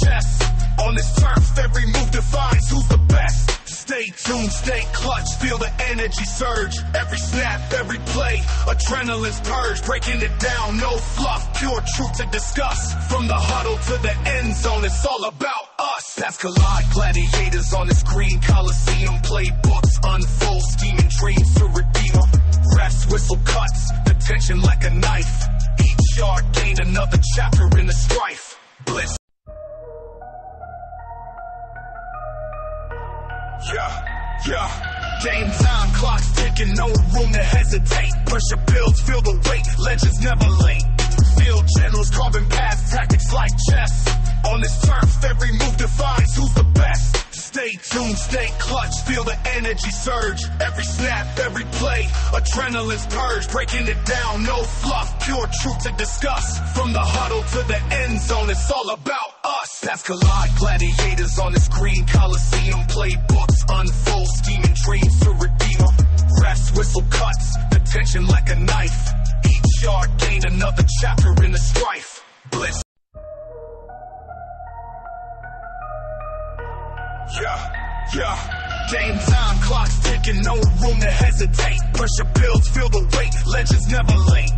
chess. On this turf, every move defines who's the best. Stay tuned, stay clutch, feel the energy surge. Every snap, every play, adrenaline's purge. Breaking it down, no fluff, pure truth to discuss. From the huddle to the end zone, it's all about us. Paths collide, gladiators on the screen, Coliseum playbooks unfold, scheming dreams to redeem them. Refs whistle cuts, the tension like a knife. Each yard gained another chapter in the strife. Blitz. Game time, clock's ticking, no room to hesitate. Pressure builds, feel the weight, legends never late. Field generals carving paths, tactics like chess. On this turf, every move defines who's the best. Stay tuned, stay clutch, feel the energy surge. Every snap, every play, adrenaline's purge. Breaking it down, no fluff, pure truth to discuss. From the huddle to the end zone, it's all about us. Paths collide, gladiators on the screen, Coliseum playbooks unfold, scheming dreams to redeem them. Refs whistle cuts, the tension like a knife. Each yard gained another chapter in the strife. Blitz. Game time, clock's ticking, no room to hesitate. Pressure builds, feel the weight, legends never late.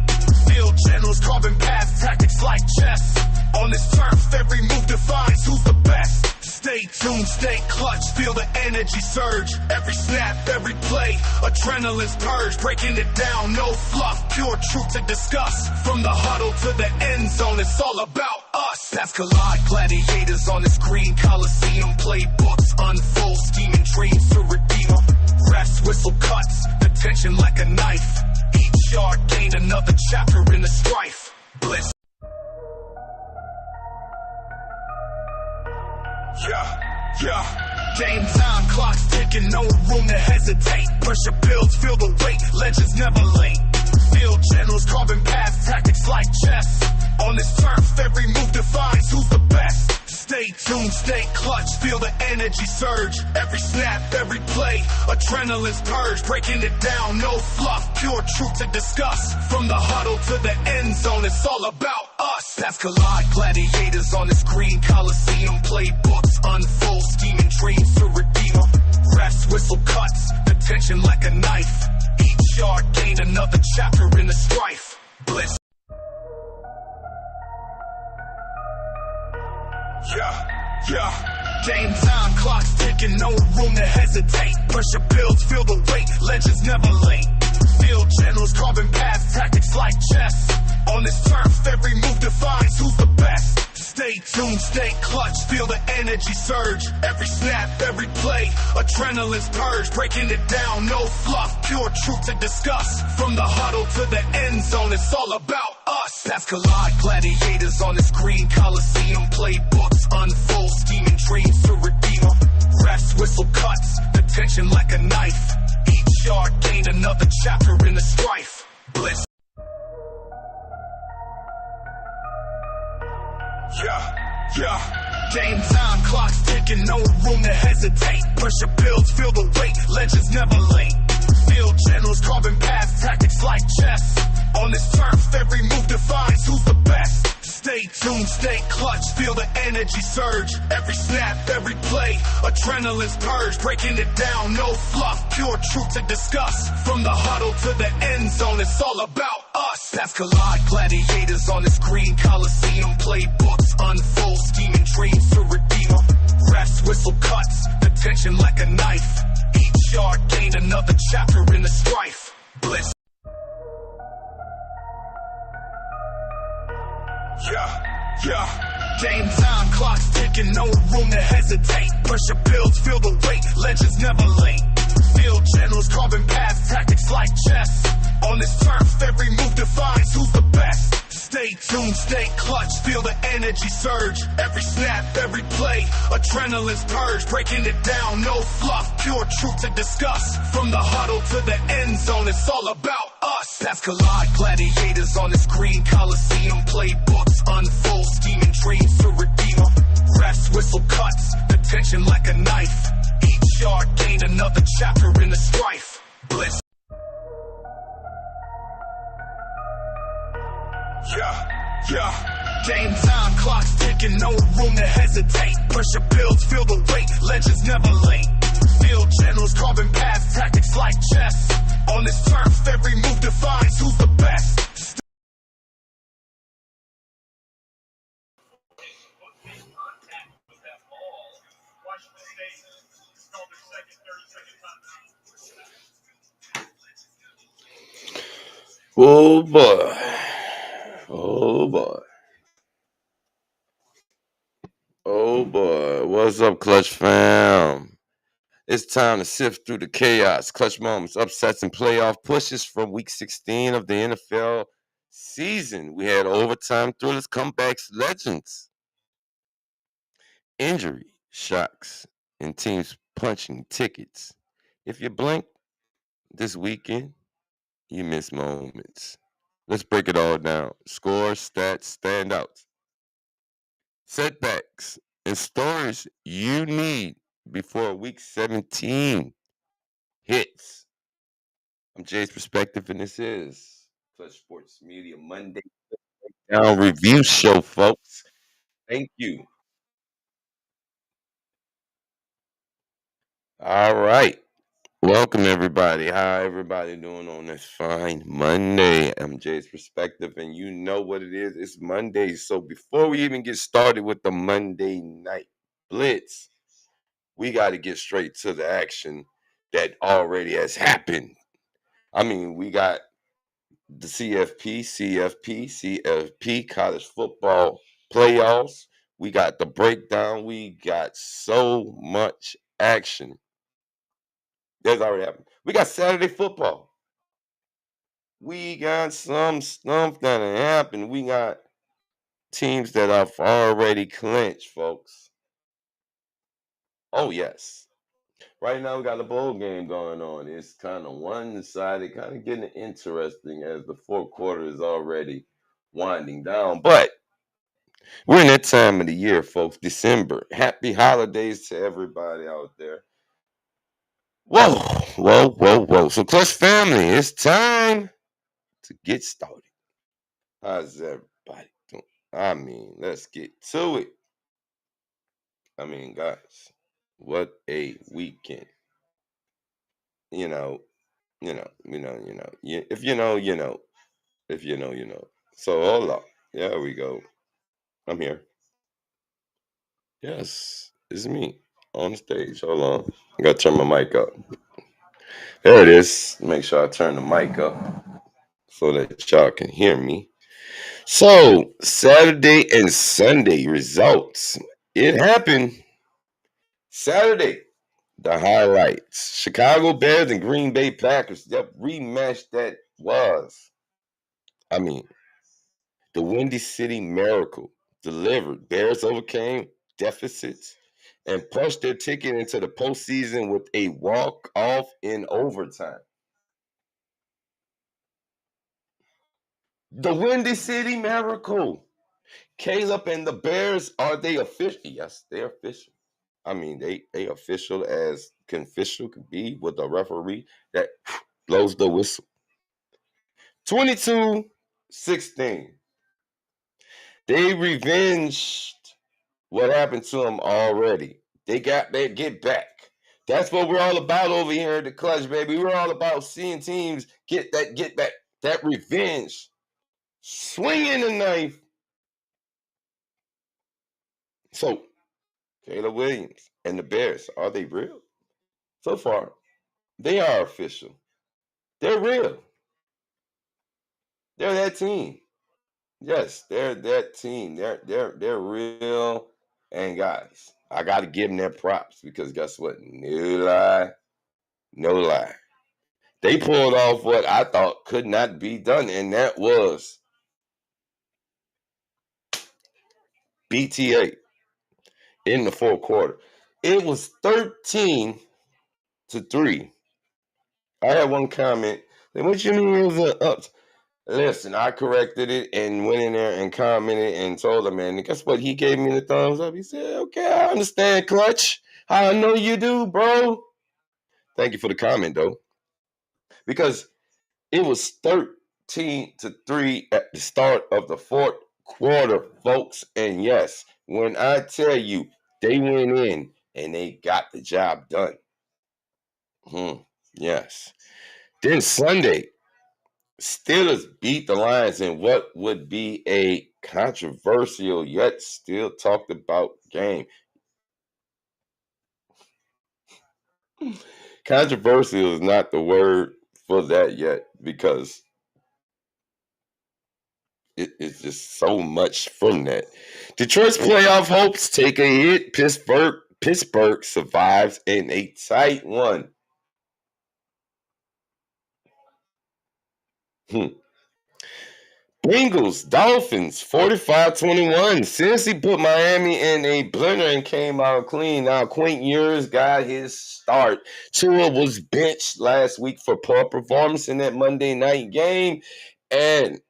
Field generals carving paths, tactics like chess. On this turf, every move defines who's the best. Stay tuned, stay clutch, feel the energy surge. Every snap, every play, adrenaline's purge. Breaking it down, no fluff, pure truth to discuss. From the huddle to the end zone, it's all about us. Paths collide, gladiators on the screen, Coliseum playbooks unfold, scheming dreams to redeem them. Refs whistle cuts, the tension like a knife. Each yard gained another chapter in the strife. Blitz. Game time, clock's ticking, no room to hesitate. Pressure builds, feel the weight, legends never late. Field generals carving paths, tactics like chess. On this turf, every move defines who's the best. Stay tuned, stay clutch, feel the energy surge. Every snap, every play, adrenaline's purge. Breaking it down, no fluff, pure truth to discuss. From the huddle to the end zone, it's all about us. Paths collide, gladiators on the screen, Coliseum playbooks unfold, scheming dreams to redeem them. Refs whistle cuts, the tension like a knife. Each yard gained another chapter in the strife. Blitz. Game time, clock's ticking, no room to hesitate. Pressure builds, feel the weight, legends never late. Field generals carving paths, tactics like chess. On this turf, every move defines who's the best. Stay tuned, stay clutch, feel the energy surge. Every snap, every play, adrenaline's purge. Breaking it down, no fluff, pure truth to discuss. From the huddle to the end zone, it's all about us. Paths collide, gladiators on the screen, Coliseum playbooks unfold, scheming dreams to redeem them. Refs whistle cuts, the tension like a knife. Each yard gained another chapter in the strife. Blitz. Game time, clock's ticking, no room to hesitate. Pressure builds, feel the weight, legends never late. Field generals carving paths, tactics like chess. On this turf, every move defines who's the best. Stay tuned, stay clutch, feel the energy surge. Every snap, every play, adrenaline's purge. Breaking it down, no fluff, pure truth to discuss. From the huddle to the end zone, it's all about us. Paths collide, gladiators on the screen, Coliseum playbooks unfold, scheming dreams to redeem them. Refs whistle cuts, the tension like a knife. Each yard gained another chapter in the strife. Blitz. Game time, clock's ticking, no room to hesitate. Pressure builds, feel the weight, legends never late. Field generals carving paths, tactics like chess. On this turf, every move defines who's the best. Stay tuned, stay clutch, feel the energy surge. Every snap, every play, adrenaline's purge. Breaking it down, no fluff, pure truth to discuss. From the huddle to the end zone, it's all about us. Paths collide, gladiators on the screen, Coliseum playbooks unfold, scheming dreams to redeem them. Refs whistle cuts, the tension like a knife. Each yard gained another chapter in the strife. Blitz. Game time, clock's ticking. ticking, no room to hesitate. Pressure builds, feel the weight, legends never late. Field generals carving paths, tactics like chess. On this turf, every move defines who's the best. Oh boy. Oh boy. Oh boy. What's up, Clutch fam? It's time to sift through the chaos, clutch moments, upsets, and playoff pushes from week 16 of the NFL season. We had overtime thrillers, comebacks, legends, injury, shocks, and teams punching tickets. If you blink this weekend, you miss moments. Let's break it all down. Scores, stats, standouts, setbacks, and stories you need before week 17 hits. I'm Jay's Perspective, and this is Clutch Sports Media Monday Down Review Show, folks. Thank you. All right. Welcome, everybody. How everybody doing on this fine Monday? I'm Jay's Perspective, and you know what it is. It's Monday. So before we even get started with the Monday Night Blitz, we got to get straight to the action that already has happened. I mean, we got the CFP, college football playoffs. We got the breakdown. We got so much action. That's already happened. We got Saturday football. We got some stuff that happened. We got teams that have already clinched, folks. Oh, yes. Right now, we got a bowl game going on. It's kind of one-sided, kind of getting interesting as the fourth quarter is already winding down. But we're in that time of the year, folks. December. Happy holidays to everybody out there. Whoa, whoa, whoa, whoa. So, Clutch family, it's time to get started. How's everybody doing? I mean, let's get to it. I mean, guys, what a weekend. You know, if you know, you know. If you know, you know. So, hold up. There we go. I'm here. Yes, it's me on the stage. Hold on. I gotta turn my mic up. There it is. Make sure I turn the mic up so that y'all can hear me. So, Saturday and Sunday results. It happened. Saturday, the highlights. Chicago Bears and Green Bay Packers. That rematch that was. I mean, the Windy City Miracle delivered. Bears overcame deficits and punched their ticket into the postseason with a walk-off in overtime. The Windy City Miracle. Caleb and the Bears, are they official? Yes, they're official. I mean, they official as can official could be with a referee that blows the whistle. 22-16. They revenged what happened to them already. They got their get back. That's what we're all about over here at the Clutch, baby. We're all about seeing teams get back, that revenge. Swinging the knife. So, Caleb Williams and the Bears, are they real? So far, they are official. They're real. They're that team. Yes, they're that team. They're real. And guys, I got to give them their props because guess what? No lie. They pulled off what I thought could not be done, and that was BTA in the fourth quarter. It was 13-3. I had one comment. What you mean it was up? Listen, I corrected it and went in there and commented and told him, man, and guess what? He gave me the thumbs up. He said, okay, I understand, Clutch. I know you do, bro. Thank you for the comment, though. Because it was 13-3 at the start of the fourth quarter, folks. And yes, when I tell you they went in and they got the job done. Yes. Then Sunday, Steelers beat the Lions in what would be a controversial yet still talked about game. Controversial is not the word for that yet because it's just so much from that. Detroit's playoff hopes take a hit. Pittsburgh survives in a tight one. Bengals, Dolphins, 45-21. Cincy put Miami in a blender and came out clean. Now, Quentin Ewers got his start. Tua was benched last week for poor performance in that Monday night game. And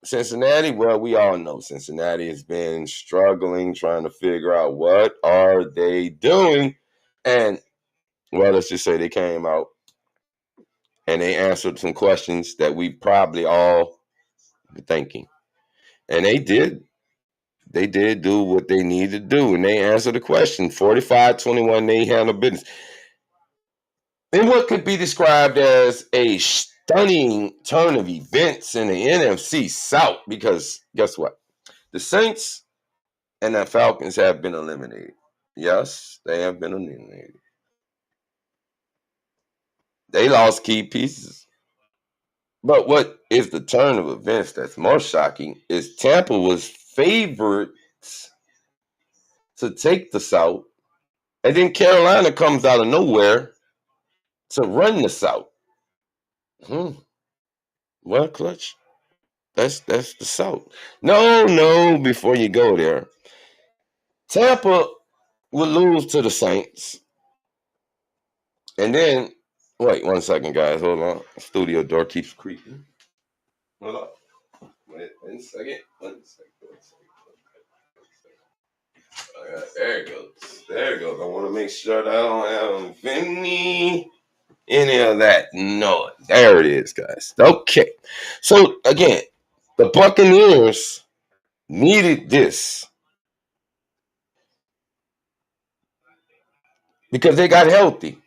Cincinnati, well, we all know Cincinnati has been struggling, trying to figure out what are they doing. And, well, let's just say they came out and they answered some questions that we probably all were thinking. And they did do what they needed to do, and they answered the question. 45-21, they handled business. In what could be described as a stunning turn of events in the NFC South, because guess what? The Saints and the Falcons have been eliminated. Yes, they have been eliminated. They lost key pieces. But what is the turn of events that's more shocking is Tampa was favored to take the South, and then Carolina comes out of nowhere to run the South. Well, Clutch, that's the South. No, before you go there, Tampa will lose to the Saints, and then wait 1 second, guys. Hold on. Studio door keeps creaking. Hold on. Wait 1 second. 1 second. 1 second. There it goes. There it goes. I want to make sure that I don't have any of that. No, there it is, guys. Okay. So again, the Buccaneers needed this because they got healthy.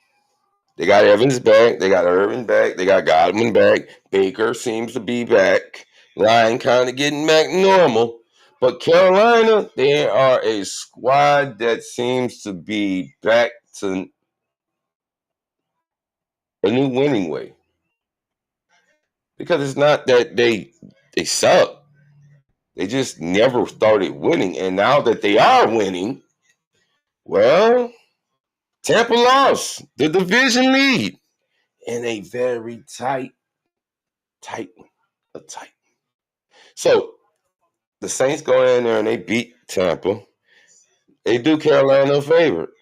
They got Evans back. They got Irvin back. They got Godwin back. Baker seems to be back. Line kind of getting back normal. But Carolina, they are a squad that seems to be back to a new winning way. Because it's not that they suck. They just never started winning. And now that they are winning, well, Tampa lost the division lead in a very tight one. A tight. So the Saints go in there and they beat Tampa. They do Carolina a favor.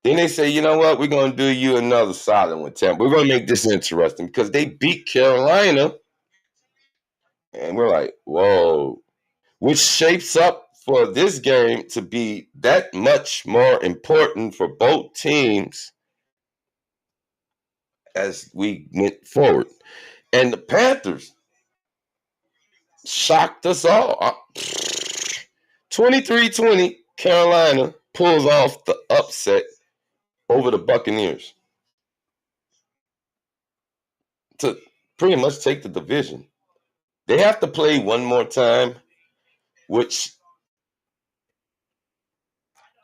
Then they say, you know what? We're going to do you another solid one, Tampa. We're going to make this interesting because they beat Carolina. And we're like, whoa. Which shapes up for this game to be that much more important for both teams as we went forward. And the Panthers shocked us all. 23-20, Carolina pulls off the upset over the Buccaneers to pretty much take the division. They have to play one more time, which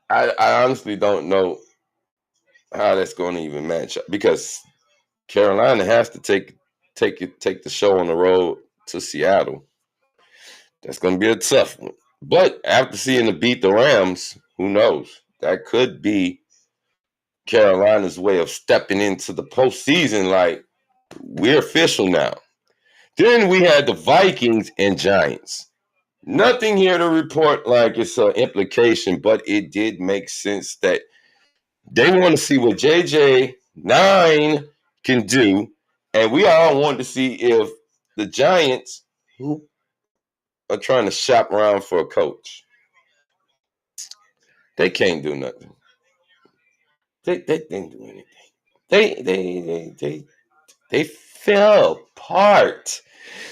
I honestly don't know how that's going to even match up because Carolina has to take the show on the road to Seattle. That's going to be a tough one. But after seeing them beat the Rams, who knows? That could be Carolina's way of stepping into the postseason like, we're official now. Then we had the Vikings and Giants. Nothing here to report like it's an implication, but it did make sense that they want to see what JJ9 can do. And we all want to see if the Giants, who are trying to shop around for a coach, they can't do nothing. They didn't do anything. They fell apart.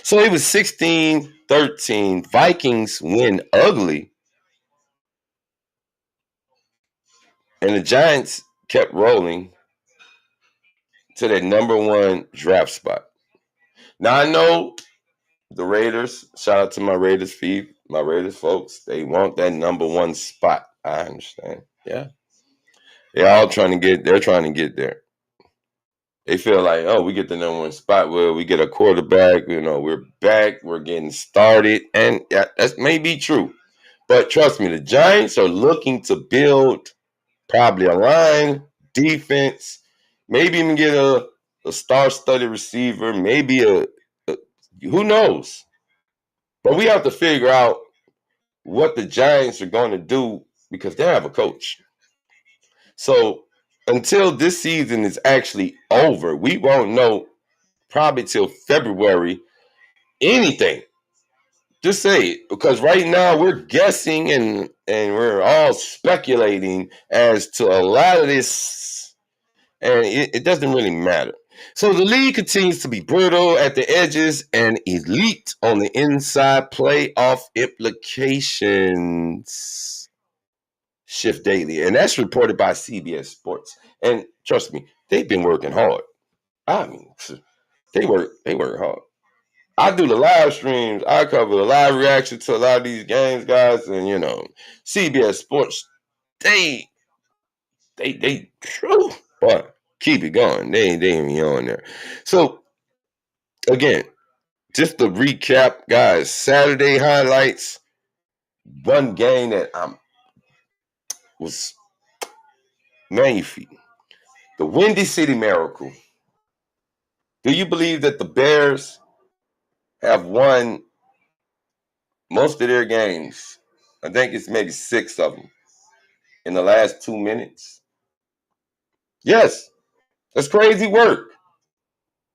So it was 16-13. Vikings win ugly. And the Giants kept rolling to their number one draft spot. Now I know the Raiders, shout out to my Raiders feed, my Raiders folks, they want that number one spot. I understand. Yeah. They're trying to get there. They feel like, oh, we get the number one spot where we get a quarterback, we're back, we're getting started. And that may be true. But trust me, the Giants are looking to build probably a line, defense, maybe even get a star-studded receiver, maybe a who knows? But we have to figure out what the Giants are going to do because they have a coach. So until this season is actually over, we won't know probably till February anything. Just say it, because right now we're guessing and we're all speculating as to a lot of this, and it doesn't really matter. So the league continues to be brittle at the edges and elite on the inside. Playoff implications shift daily, and that's reported by CBS Sports. And trust me, they've been working hard. I mean, they work hard. I do the live streams. I cover the live reaction to a lot of these games, guys, and CBS Sports. They true, but keep it going. They ain't even on there. So again, just to recap, guys. Saturday highlights. One game that was magnifique. The Windy City Miracle. Do you believe that the Bears have won most of their games? I think it's maybe 6 of them in the last 2 minutes. Yes, that's crazy work.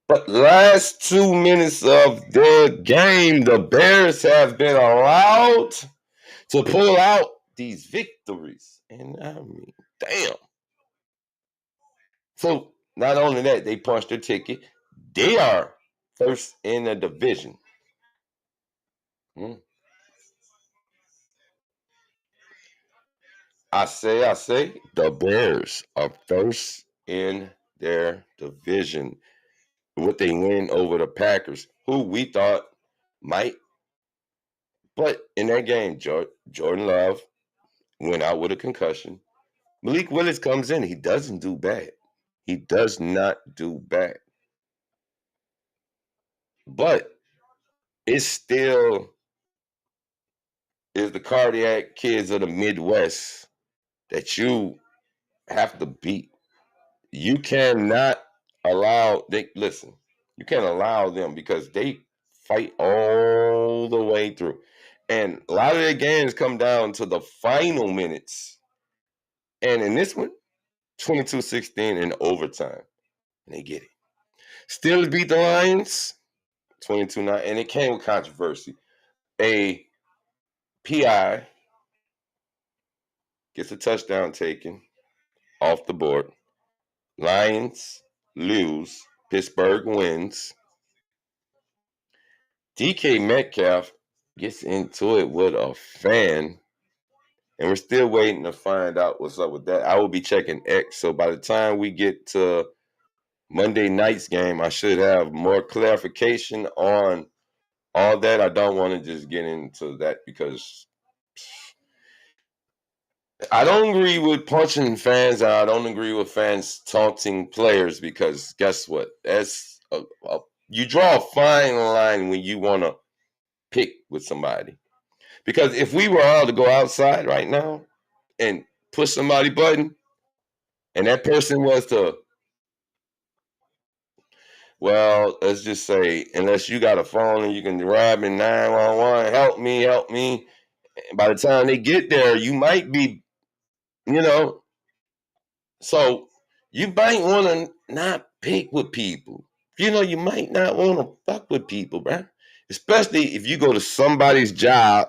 But last 2 minutes of the game, the Bears have been allowed to pull out these victories. And I mean, damn. So not only that, they punched their ticket. They are first in the division. I say, the Bears are first in their division. What they win over the Packers, who we thought might. But in that game, Jordan Love went out with a concussion. Malik Willis comes in. He doesn't do bad. He does not do bad. But it still is the cardiac kids of the Midwest that you have to beat. You cannot listen, you can't allow them because they fight all the way through. And a lot of their games come down to the final minutes. And in this one, 22-16 in overtime. And they get it. Steelers beat the Lions 22-9, and it came with controversy. A PI gets a touchdown taken off the board. Lions lose. Pittsburgh wins. DK Metcalf gets into it with a fan, and we're still waiting to find out what's up with that. I will be checking X, so by the time we get to Monday night's game, I should have more clarification on all that. I don't want to just get into that because I don't agree with punching fans, and I don't agree with fans taunting players because guess what? You draw a fine line when you want to pick with somebody. Because if we were all to go outside right now and push somebody's button, and that person was to, well, let's just say, unless you got a phone and you can grab in 911, help me. By the time they get there, you might be, so you might want to not pick with people. You might not want to fuck with people, bro. Especially if you go to somebody's job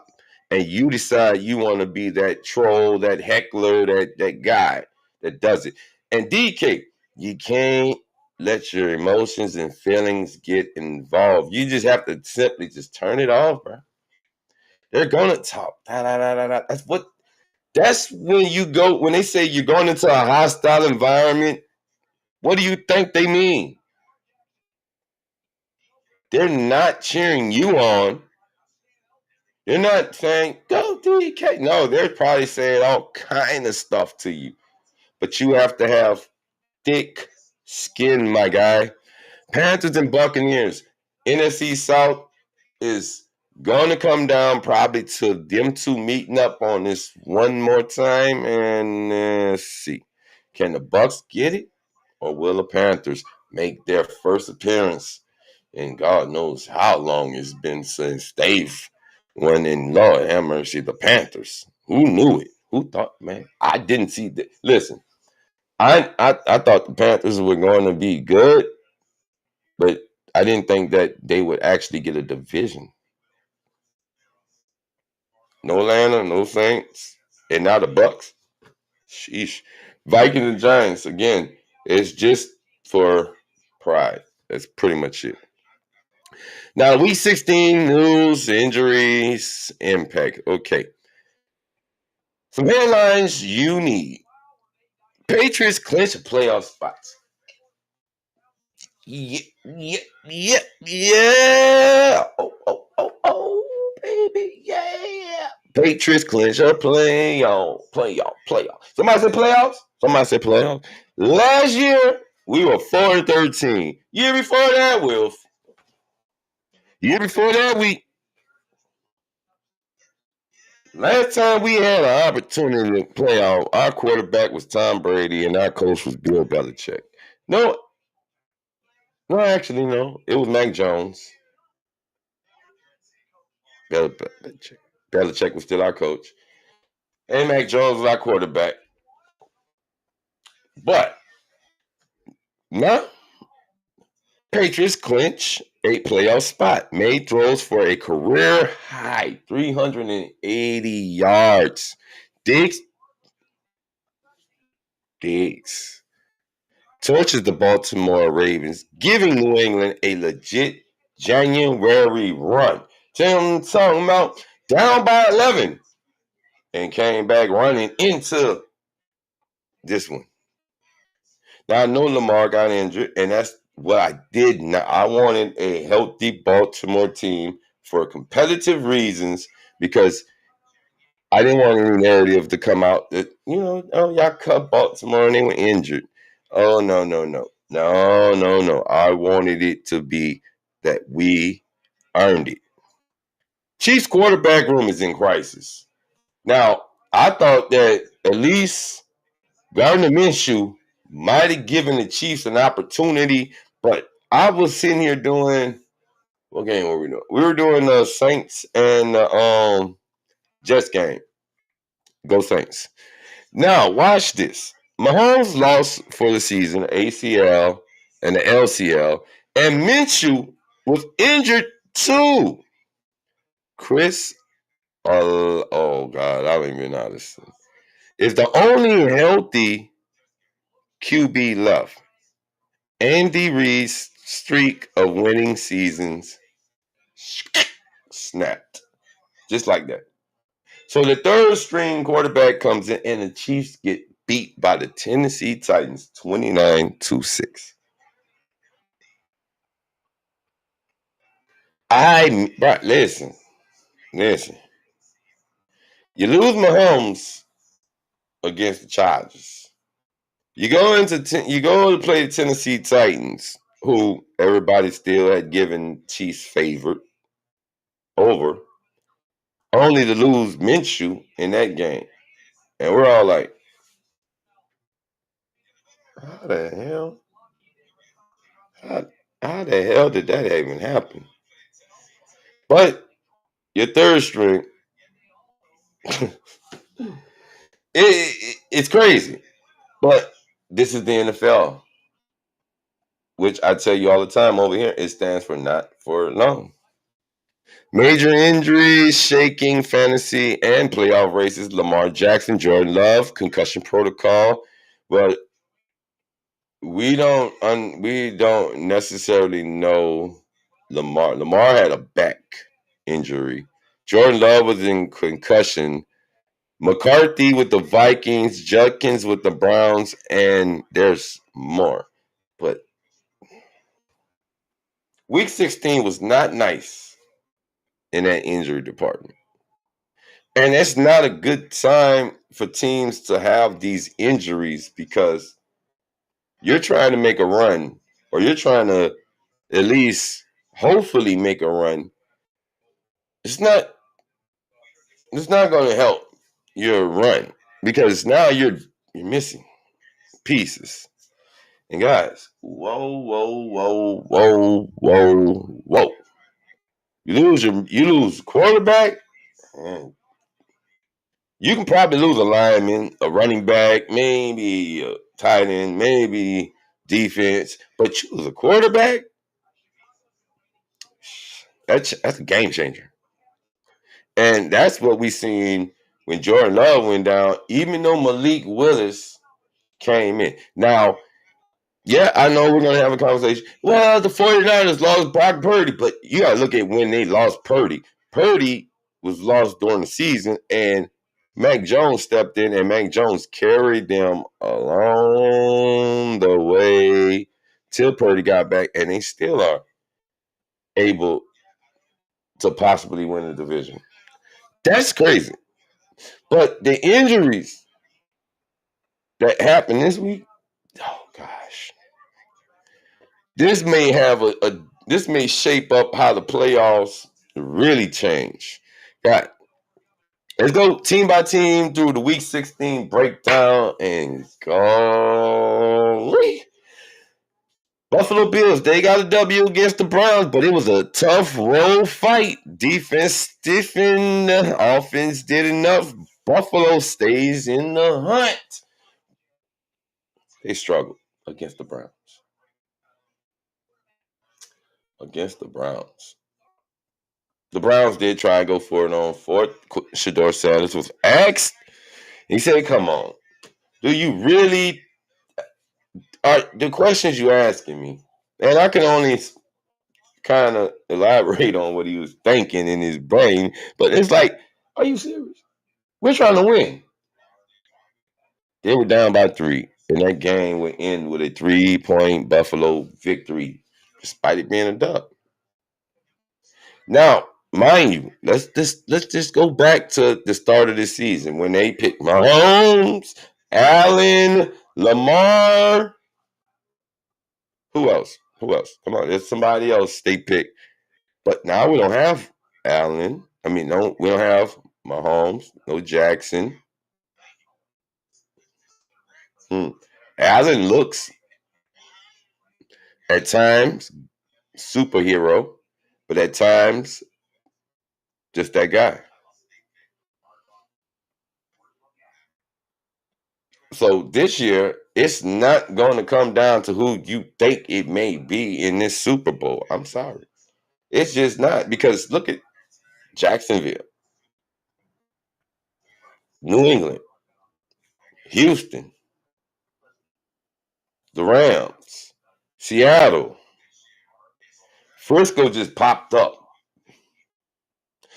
and you decide you want to be that troll, that heckler, that guy that does it. And DK, you can't let your emotions and feelings get involved. You just have to simply just turn it off, bro. They're gonna talk. Da, da, da, da, da. That's when you go, when they say you're going into a hostile environment, what do you think they mean? They're not cheering you on. They're not saying, go DK. No, they're probably saying all kind of stuff to you. But you have to have thick skin, my guy. Panthers and Buccaneers. NFC South is going to come down probably to them two meeting up on this one more time. And let's see. Can the Bucs get it? Or will the Panthers make their first appearance? And God knows how long it's been since they've won in, Lord have mercy, the Panthers. Who knew it? Who thought, man? I didn't see that. Listen, I thought the Panthers were going to be good, but I didn't think that they would actually get a division. No Atlanta, no Saints, and now the Bucs. Sheesh. Vikings and Giants, again, it's just for pride. That's pretty much it. Now, week 16 news, injuries, impact. Okay. Some headlines you need. Patriots clinch a playoff spots. Yeah. Oh, baby, yeah. Patriots clinch a playoff. Somebody said playoffs? Somebody said playoffs. Last year, we were 4-13. Year before that, last time we had an opportunity to play out, our quarterback was Tom Brady and our coach was Bill Belichick. No, actually, no. It was Mac Jones. Belichick. Belichick was still our coach. And Mac Jones was our quarterback. But now, Patriots clinch a playoff spot. Made throws for a career high 380 yards. Diggs torches the Baltimore Ravens, giving New England a legit January run. Tim talking about down by 11 and came back running into this one. Now, I know Lamar got injured, and that's what I did not. I wanted a healthy Baltimore team for competitive reasons because I didn't want any narrative to come out that, y'all cut Baltimore and they were injured. Oh, no. I wanted it to be that we earned it. Chiefs quarterback room is in crisis. Now, I thought that at least Gardner Minshew might have given the Chiefs an opportunity, but I was sitting here doing, what game were we doing? We were doing the Saints and the Jets game. Go Saints. Now, watch this. Mahomes lost for the season, ACL and the LCL, and Minshew was injured too. Chris, oh God, I don't even know this. Is the only healthy QB left. Andy Reid's streak of winning seasons snapped. Just like that. So the third string quarterback comes in and the Chiefs get beat by the Tennessee Titans 29-6. Listen. You lose Mahomes against the Chargers. You go to play the Tennessee Titans, who everybody still had given Chiefs favored over, only to lose Minshew in that game. And we're all like, how the hell? How the hell did that even happen? But your third string, it's crazy. But this is the NFL, which I tell you all the time over here, it stands for not for long. Major injuries, shaking fantasy and playoff races. Lamar Jackson, Jordan Love, concussion protocol. Well, we don't necessarily know Lamar. Lamar had a back injury. Jordan Love was in concussion. McCarthy with the Vikings, Judkins with the Browns, and there's more. But week 16 was not nice in that injury department. And it's not a good time for teams to have these injuries because you're trying to make a run or you're trying to at least hopefully make a run. It's not it's not going to help your run because now you're missing pieces. And guys, whoa. You lose quarterback, and you can probably lose a lineman, a running back, maybe a tight end, maybe defense, but you lose a quarterback. That's a game changer, and that's what we seen when Jordan Love went down. Even though Malik Willis came in, now yeah, I know we're going to have a conversation. Well, the 49ers lost Brock Purdy, but you got to look at when they lost Purdy. Purdy was lost during the season, and Mac Jones stepped in, and Mac Jones carried them along the way till Purdy got back, and they still are able to possibly win the division. That's crazy. But the injuries that happened this week, oh, gosh. This may have this may shape up how the playoffs really change. Got let's go team by team through the week 16 breakdown and golly. Buffalo Bills, they got a W against the Browns, but it was a tough road fight. Defense stiffened, offense did enough. Buffalo stays in the hunt. They struggled against the Browns. The Browns did try and go for it on fourth. Shador Sanders was asked. He said, come on. Do you really are the questions you're asking me? And I can only kind of elaborate on what he was thinking in his brain, but it's like, are you serious? We're trying to win. They were down by 3, and that game would end with a 3-point Buffalo victory, despite it being a dub. Now, mind you, let's just go back to the start of the season when they picked Mahomes, Allen, Lamar. Who else? Come on, there's somebody else they picked. But now we don't have Allen. No, we don't have Mahomes, no Jackson. Allen looks at times superhero, but at times just that guy. So this year, it's not going to come down to who you think it may be in this Super Bowl. I'm sorry. It's just not because look at Jacksonville, New England, Houston, the Rams, Seattle, Frisco just popped up,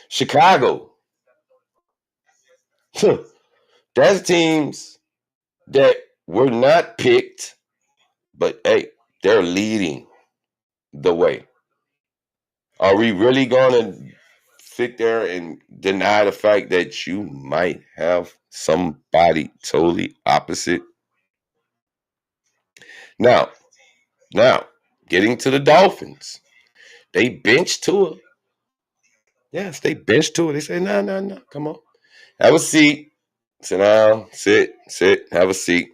Chicago. That's teams that were not picked, but hey, they're leading the way. Are we really going to sit there and deny the fact that you might have somebody totally opposite? Now, getting to the Dolphins. They benched Tua. Yes, they benched Tua. They say, no, come on. Have a seat. Sit down, sit, have a seat.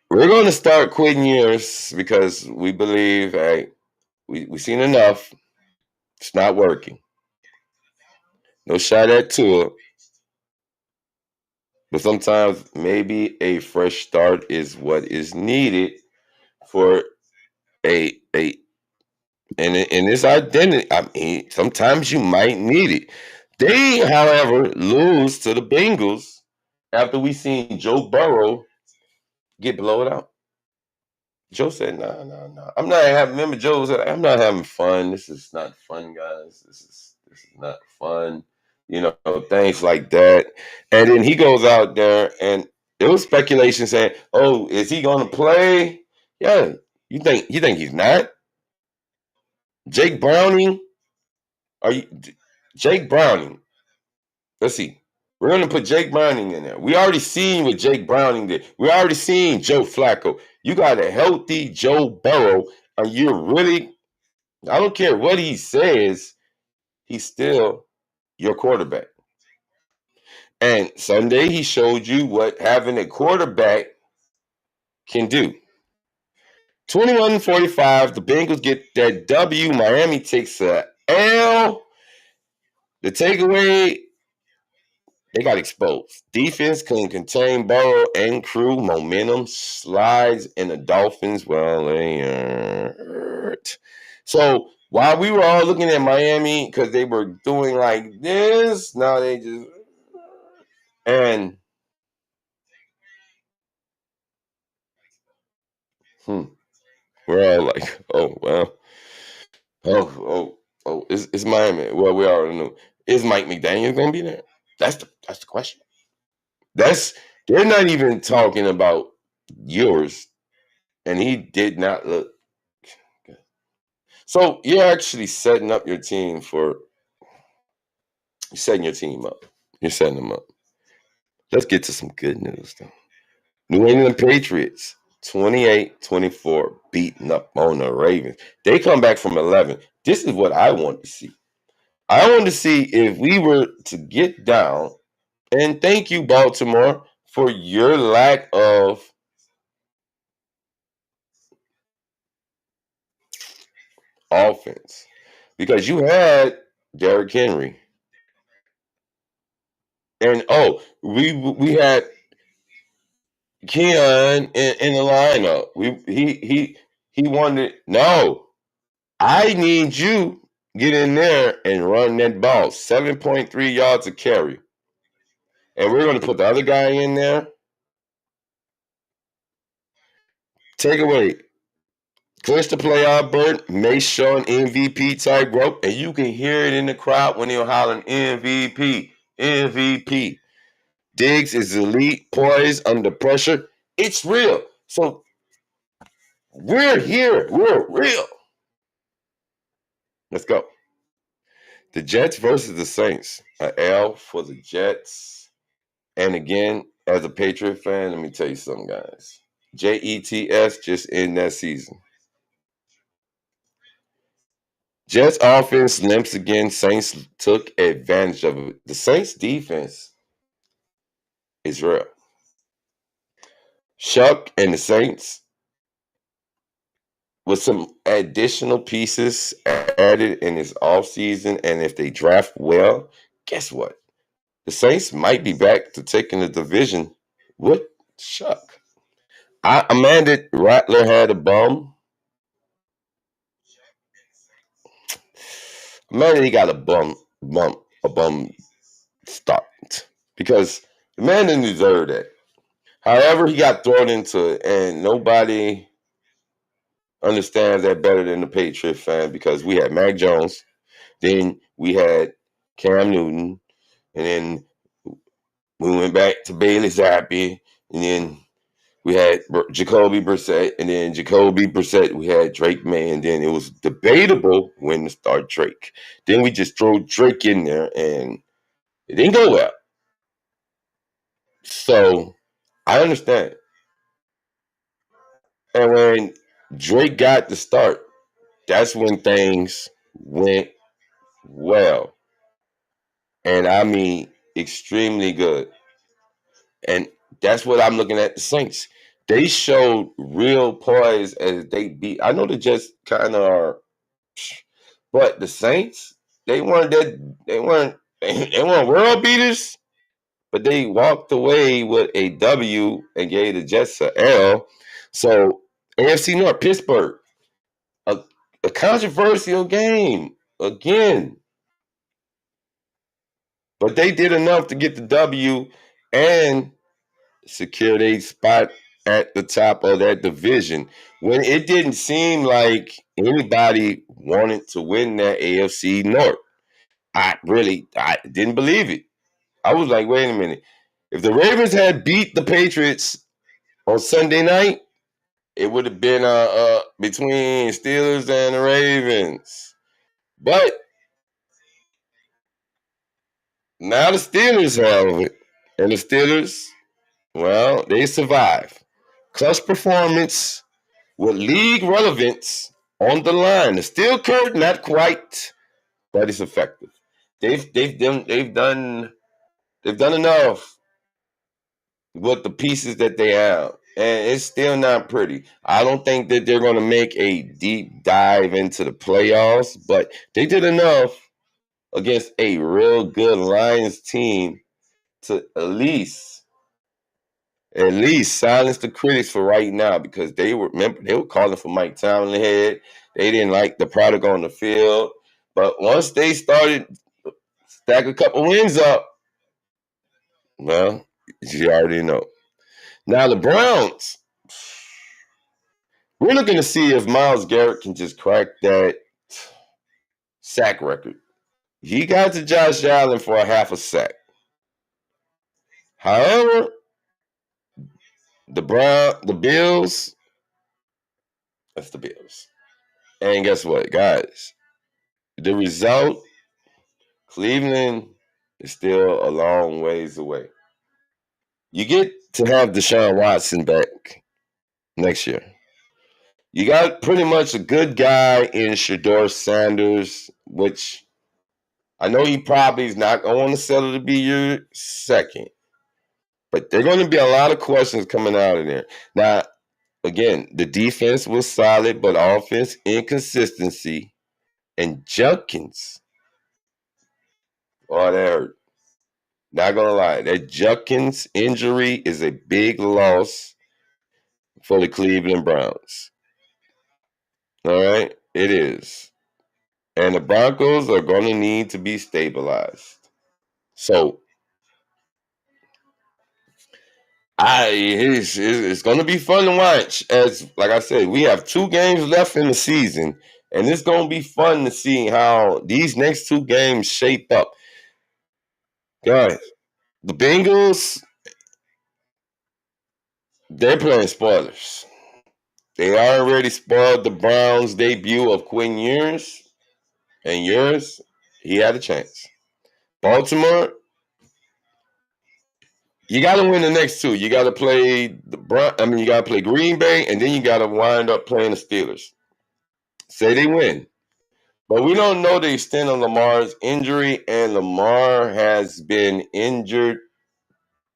We're going to start quitting years because we believe, hey, we've seen enough. It's not working. No shot at Tua. But sometimes maybe a fresh start is what is needed for a and in this identity. Sometimes you might need it. They, however, lose to the Bengals after we seen Joe Burrow get blown out. Joe said, nah. I'm not having. Remember, Joe said, I'm not having fun. This is not fun, guys. This is not fun. Things like that. And then he goes out there, and there was speculation saying, "Oh, is he going to play?" Yeah. You think he's not? Jake Browning? Are you Jake Browning? Let's see. We're going to put Jake Browning in there. We already seen what Jake Browning did. We already seen Joe Flacco. You got a healthy Joe Burrow, and you're really, I don't care what he says, he's still your quarterback. And Sunday, he showed you what having a quarterback can do. 21-45, the Bengals get that W. Miami takes a L. The takeaway, they got exposed. Defense couldn't contain Burrow and crew. Momentum slides, and the Dolphins, well, they hurt. So while we were all looking at Miami because they were doing like this, now they just and we're all like, oh well, it's Miami. Well, we already knew. Is Mike McDaniel going to be there? That's the question. They're not even talking about yours, and he did not look good. So you're actually setting up your team you're setting your team up. You're setting them up. Let's get to some good news though. New England Patriots 28-24 beating up on the Ravens. They come back from 11. This is what I want to see. I want to see if we were to get down, and thank you, Baltimore, for your lack of offense. Because you had Derrick Henry. And we had Keon in the lineup. He wanted no. I need you get in there and run that ball. 7.3 yards a carry. And we're going to put the other guy in there. Take away. Clinch the playoff berth. Make sure an MVP type growth. And you can hear it in the crowd when they're hollering MVP. MVP. Diggs is elite, poised under pressure. It's real. So we're here. We're real. Let's go. The Jets versus the Saints. An L for the Jets. And again, as a Patriot fan, let me tell you something, guys. Jets just in that season. Jets offense limps again. Saints took advantage of it. The Saints defense is real. Shuck and the Saints with some additional pieces added in this offseason, and if they draft well, guess what? The Saints might be back to taking the division with Shuck. Amanda Rattler had a bum. Amanda, he got a bum start because the man didn't deserve that. However, he got thrown into it, and nobody understands that better than the Patriot fan because we had Mac Jones, then we had Cam Newton, and then we went back to Bailey Zappi, and then we had Jacoby Brissett, and then Jacoby Brissett, we had Drake May, and then it was debatable when to start Drake. Then we just throw Drake in there, and it didn't go well. So I understand. And when Drake got the start, that's when things went well. And I mean extremely good. And that's what I'm looking at the Saints. They showed real poise as they beat. I know the Jets kind of are, but the Saints, they weren't they weren't world beaters, but they walked away with a W and gave the Jets a L. So AFC North, Pittsburgh, a, a controversial game again. But they did enough to get the W and secure their spot at the top of that division when it didn't seem like anybody wanted to win that AFC North. I didn't believe it. I was like, wait a minute. If the Ravens had beat the Patriots on Sunday night, it would have been between Steelers and the Ravens. But now the Steelers have it. And the Steelers, well, they survive. Clutch performance with league relevance on the line. The steel curtain, not quite, but it's effective. They've done enough with the pieces that they have. And it's still not pretty. I don't think that they're going to make a deep dive into the playoffs, but they did enough against a real good Lions team to at least silence the critics for right now, because they were calling for Mike Tomlin head. They didn't like the product on the field. But once they started stack a couple wins up, well, you already know. Now the Browns, we're looking to see if Myles Garrett can just crack that sack record. He got to Josh Allen for a half a sack. However, the Bills, that's the Bills. And guess what, guys? The result, Cleveland is still a long ways away. You get to have Deshaun Watson back next year. You got pretty much a good guy in Shedeur Sanders, which I know he probably is not going to settle to be your second. But there are going to be a lot of questions coming out of there. Now, again, the defense was solid, but offense inconsistency. And Junkins, oh, that hurt. Not going to lie. That Junkins injury is a big loss for the Cleveland Browns. All right? It is. And the Broncos are going to need to be stabilized. So, it's going to be fun to watch. As like I said, we have 2 games left in the season, and it's going to be fun to see how these next 2 games shape up. Guys, the Bengals, they're playing spoilers. They already spoiled the Browns' debut of Quinn Ewers, and Ewers, he had a chance. Baltimore, you got to win the next 2. You got to play you got to play Green Bay, and then you got to wind up playing the Steelers. Say they win. But we don't know the extent of Lamar's injury, and Lamar has been injured.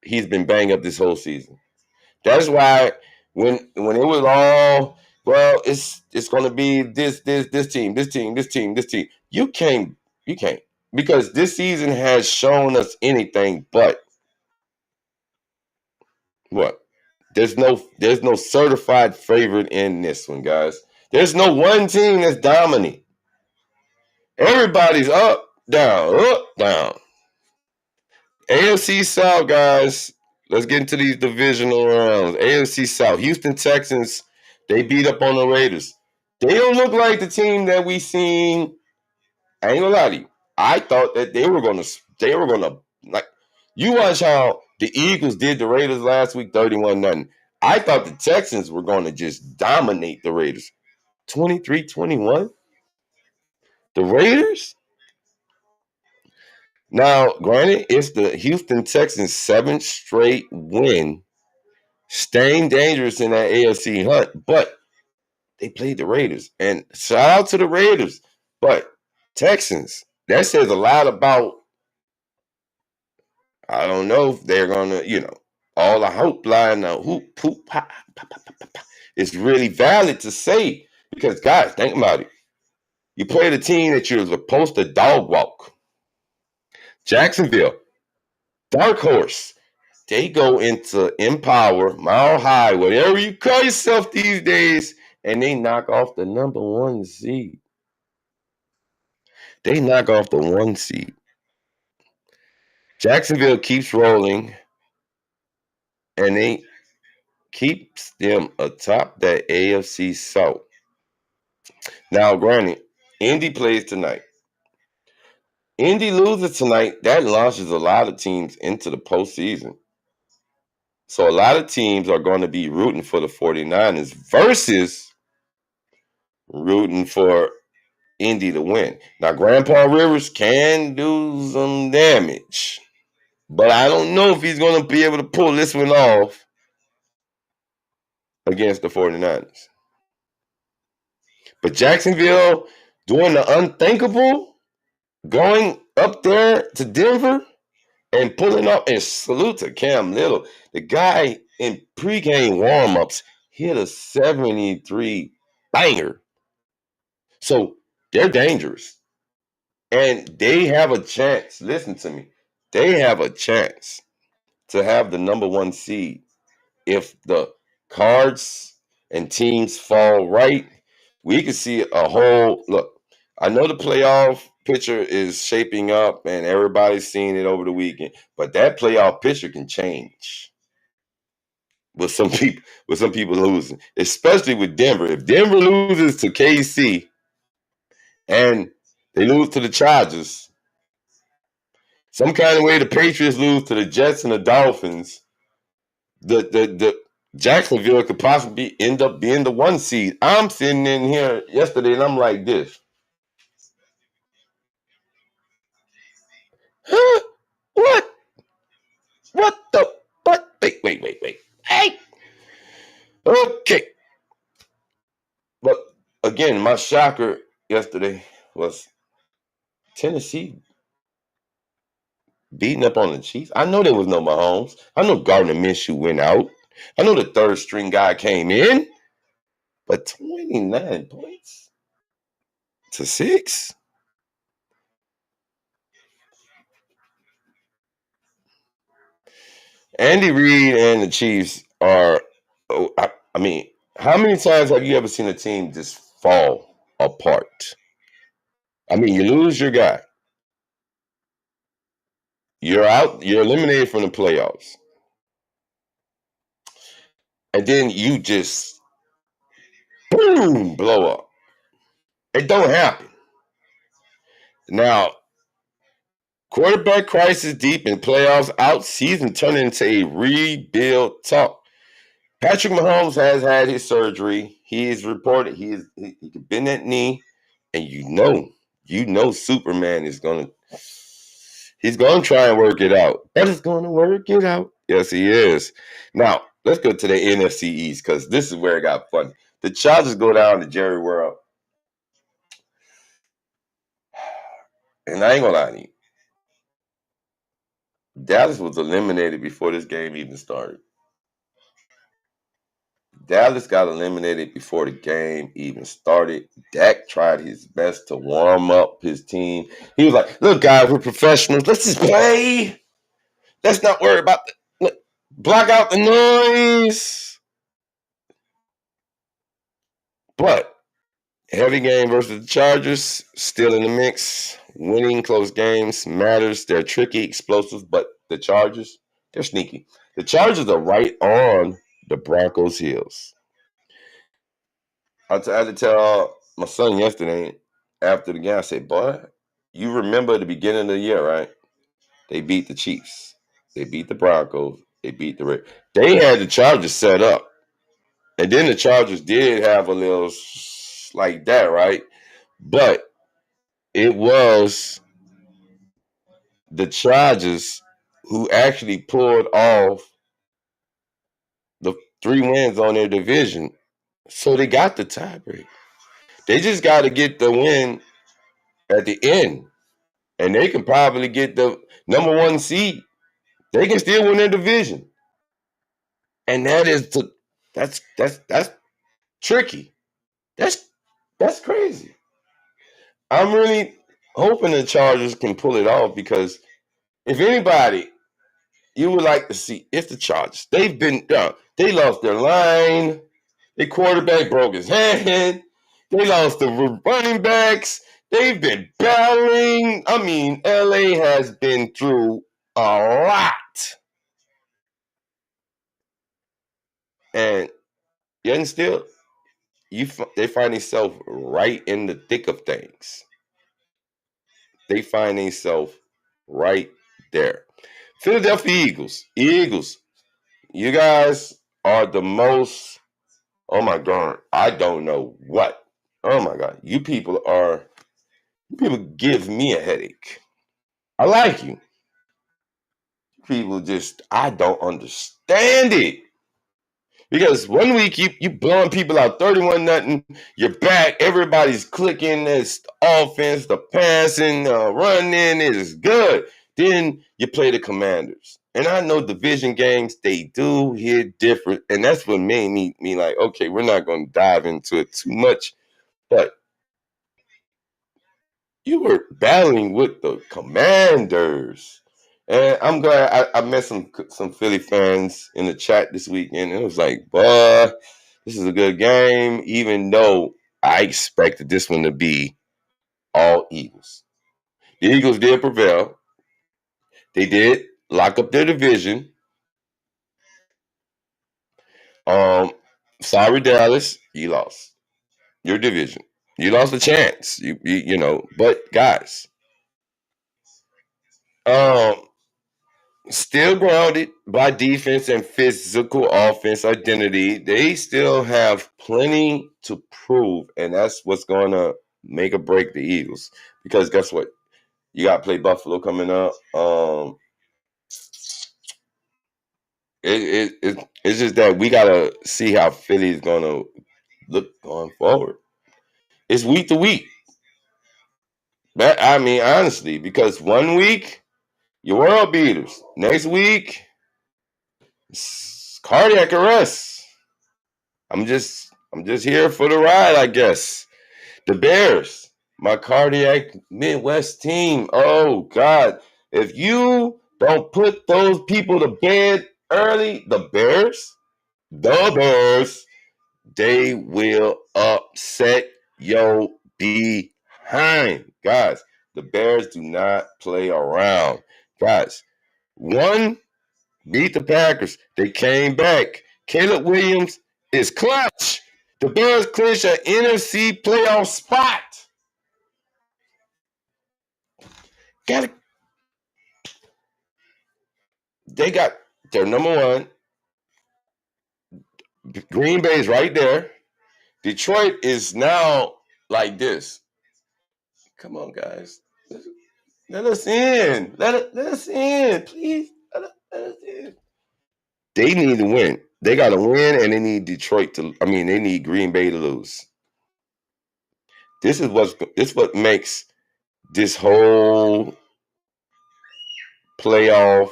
He's been banged up this whole season. That's why when it was all, well, it's going to be this team. You can't, because this season has shown us anything but what? There's no certified favorite in this one, guys. There's no one team that's dominant. Everybody's up, down. AFC South, guys. Let's get into these divisional rounds. AFC South. Houston Texans, they beat up on the Raiders. They don't look like the team that we seen. I ain't gonna lie to you. I thought that they were gonna like, you watch how the Eagles did the Raiders last week, 31-0. I thought the Texans were gonna just dominate the Raiders. 23-21. The Raiders? Now, granted, it's the Houston Texans' 7th straight win, staying dangerous in that AFC hunt, but they played the Raiders. And shout out to the Raiders. But Texans, that says a lot about, I don't know if they're going to, all the hope line now. It's really valid to say, because, guys, think about it. You play the team that you're supposed to dog walk. Jacksonville, dark horse. They go into Empower, Mile High, whatever you call yourself these days, and they knock off the number 1 seed. They knock off the 1 seed. Jacksonville keeps rolling, and they keeps them atop that AFC South. Now, granted, Indy plays tonight. Indy loses tonight, that launches a lot of teams into the postseason. So a lot of teams are going to be rooting for the 49ers versus rooting for Indy to win. Now, Grandpa Rivers can do some damage, but I don't know if he's going to be able to pull this one off against the 49ers. But Jacksonville doing the unthinkable, going up there to Denver and pulling up, and salute to Cam Little. The guy in pregame warmups hit a 73 banger. So they're dangerous. And they have a chance. Listen to me. They have a chance to have the number one seed if the cards and teams fall right. We could see a whole look. I know the playoff picture is shaping up and everybody's seeing it over the weekend, but that playoff picture can change with some people losing, especially with Denver. If Denver loses to KC and they lose to the Chargers, some kind of way the Patriots lose to the Jets and the Dolphins, the Jacksonville could possibly end up being the one seed. I'm sitting in here yesterday and I'm like this. Huh? What? What the? What? Wait. Hey! Okay. But again, my shocker yesterday was Tennessee beating up on the Chiefs. I know there was no Mahomes. I know Gardner Minshew went out. I know the third string guy came in. But 29 points to 6? Andy Reid and the Chiefs are, I mean, how many times have you ever seen a team just fall apart? I mean, you lose your guy. You're out. You're eliminated from the playoffs. And then you just, boom, blow up. It don't happen. Now, quarterback crisis deep in playoffs, out season turning into a rebuild talk. Patrick Mahomes has had his surgery. He is reported he could bend that knee, and you know Superman is gonna try and work it out. But it's gonna work it out. Yes, he is. Now let's go to the NFC East because this is where it got funny. The Chargers go down to Jerry World, and I ain't gonna lie to you. Dallas was eliminated before this game even started. Dallas got eliminated before the game even started. Dak tried his best to warm up his team. He was like, look, guys, we're professionals. Let's just play. Let's not worry about block out the noise. But heavy game versus the Chargers, still in the mix. Winning close games matters. They're tricky, explosive, but the Chargers, they're sneaky. The Chargers are right on the Broncos' heels. I had to tell my son yesterday after the game, I said, boy, you remember the beginning of the year, right? They beat the Chiefs. They beat the Broncos. They beat the Ravens. They had the Chargers set up. And then the Chargers did have a little like that, right? But it was the Chargers who actually pulled off the 3 wins on their division. So they got the tiebreak. They just got to get the win at the end. And they can probably get the number 1 seed. They can still win their division. And that's tricky. That's crazy. I'm really hoping the Chargers can pull it off because if anybody you would like to see, it's the Chargers. They've been they lost their line. Their quarterback broke his hand. They lost the running backs. They've been battling. I mean, LA has been through a lot. And yet and still, they find themselves right in the thick of things. They find themselves right there. Philadelphia Eagles. Eagles. You guys are the most. Oh my God. I don't know what. Oh my God. You people give me a headache. I like you. People just, I don't understand it. Because 1 week you blowing people out 31-0, you're back, everybody's clicking, this offense, the passing, running is good. Then you play the Commanders. And I know division games, they do hit different. And that's what made me like, okay, we're not going to dive into it too much. But you were battling with the Commanders. And I'm glad I met some Philly fans in the chat this weekend. And it was like, boy, this is a good game, even though I expected this one to be all Eagles. The Eagles did prevail. They did lock up their division. Um, Sorry, Dallas, you lost your division. You lost a chance. You know, but guys, um, still grounded by defense and physical offense identity. They still have plenty to prove, and that's what's going to make or break the Eagles. Because guess what? You got to play Buffalo coming up. It's just that we got to see how Philly is going to look going forward. It's week to week. I mean, honestly, because 1 week, your world beaters. Next week, cardiac arrest. I'm just here for the ride, I guess. The Bears, my cardiac Midwest team. Oh God. If you don't put those people to bed early, the Bears, they will upset your behind. Guys, the Bears do not play around. Guys, one beat the Packers. They came back. Caleb Williams is clutch. The Bears clinch an NFC playoff spot. Got it. They got their number one. Green Bay's right there. Detroit is now like this. Come on, guys. Let us in. Let us in, please. Let us in. They need to win. They got to win, and they need they need Green Bay to lose. This is what makes this whole playoff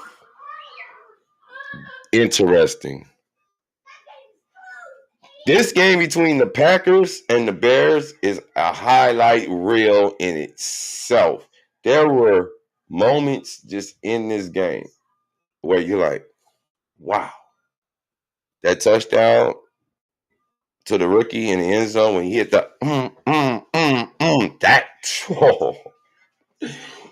interesting. This game between the Packers and the Bears is a highlight reel in itself. There were moments just in this game where you're like, wow. That touchdown to the rookie in the end zone when he hit the that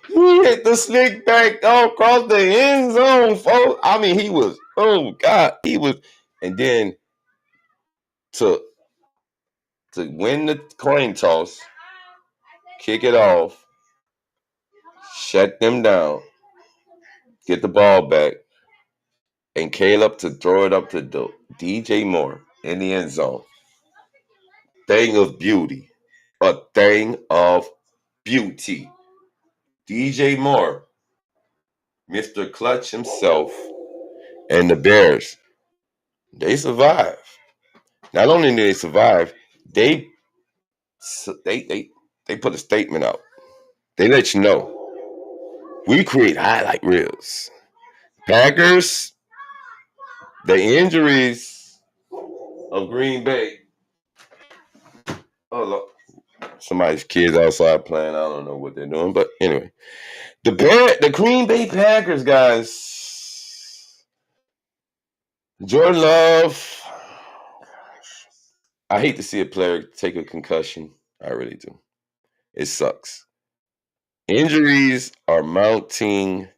he hit the slick back across the end zone, folks. I mean, and then to win the coin toss, kick it off, shut them down, get the ball back, and Caleb to throw it up to DJ Moore in the end zone. Thing of beauty. A thing of beauty. DJ Moore, Mr. Clutch himself, and the Bears, they survive. Not only did they survive, they put a statement out. They let you know we create highlight reels. Packers, the injuries of Green Bay. Oh look, somebody's kids outside playing. I don't know what they're doing, but anyway, the Green Bay Packers guys. Jordan Love. I hate to see a player take a concussion. I really do. It sucks. Injuries are mounting